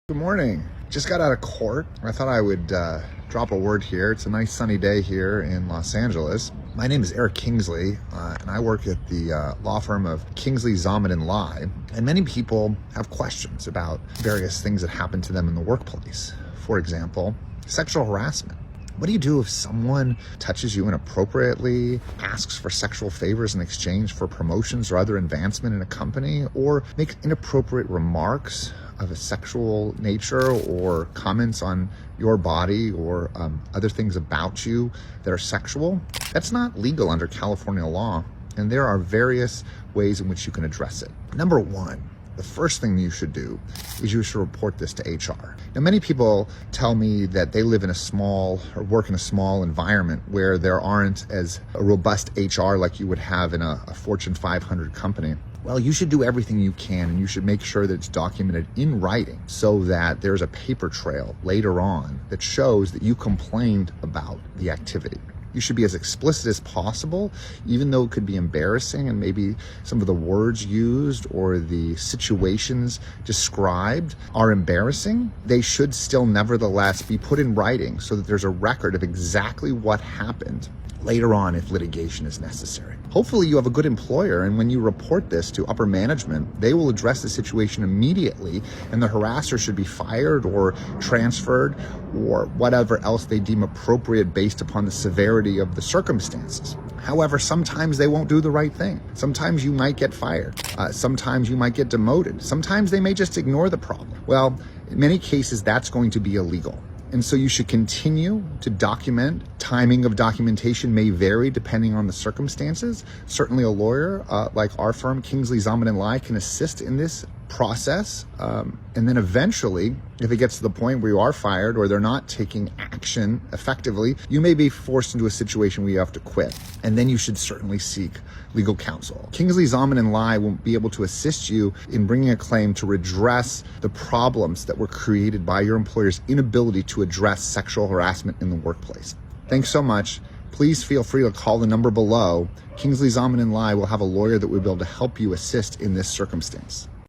Good morning. Just got out of court. I thought I would drop a word here. It's a nice sunny day here in Los Angeles. My name is Eric Kingsley, and I work at the law firm of Kingsley, Harassment, Lie. And many people have questions about various things that happen to them in the workplace. For example, sexual harassment. What do you do if someone touches you inappropriately, asks for sexual favors in exchange for promotions or other advancement in a company, or makes inappropriate remarks of a sexual nature or comments on your body or other things about you that are sexual? That's not legal under California law, and there are various ways in which you can address it. Number one, the first thing you should do is you should report this to HR. Now, many people tell me that they live in a small or work in a small environment where there aren't as a robust HR like you would have in a Fortune 500 company. Well, you should do everything you can, and you should make sure that it's documented in writing so that there's a paper trail later on that shows that you complained about the activity. You should be as explicit as possible, even though it could be embarrassing and maybe some of the words used or the situations described are embarrassing. They should still nevertheless be put in writing so that there's a record of exactly what happened later on if litigation is necessary. Hopefully you have a good employer, and when you report this to upper management, they will address the situation immediately, and the harasser should be fired or transferred or whatever else they deem appropriate based upon the severity of the circumstances. However, sometimes they won't do the right thing. Sometimes you might get fired. Sometimes you might get demoted. Sometimes they may just ignore the problem. Well, in many cases, that's going to be illegal. And so you should continue to document. Timing of documentation may vary depending on the circumstances. Certainly a lawyer like our firm, Kingsley, Harassment, Lie, can assist in this process. And then eventually, if it gets to the point where you are fired or they're not taking action effectively, you may be forced into a situation where you have to quit. And then you should certainly seek legal counsel. Kingsley, Harassment, Lie won't be able to assist you in bringing a claim to redress the problems that were created by your employer's inability to address sexual harassment in the workplace. Thanks so much. Please feel free to call the number below. Kingsley, Harassment, Lie will have a lawyer that will be able to help you assist in this circumstance.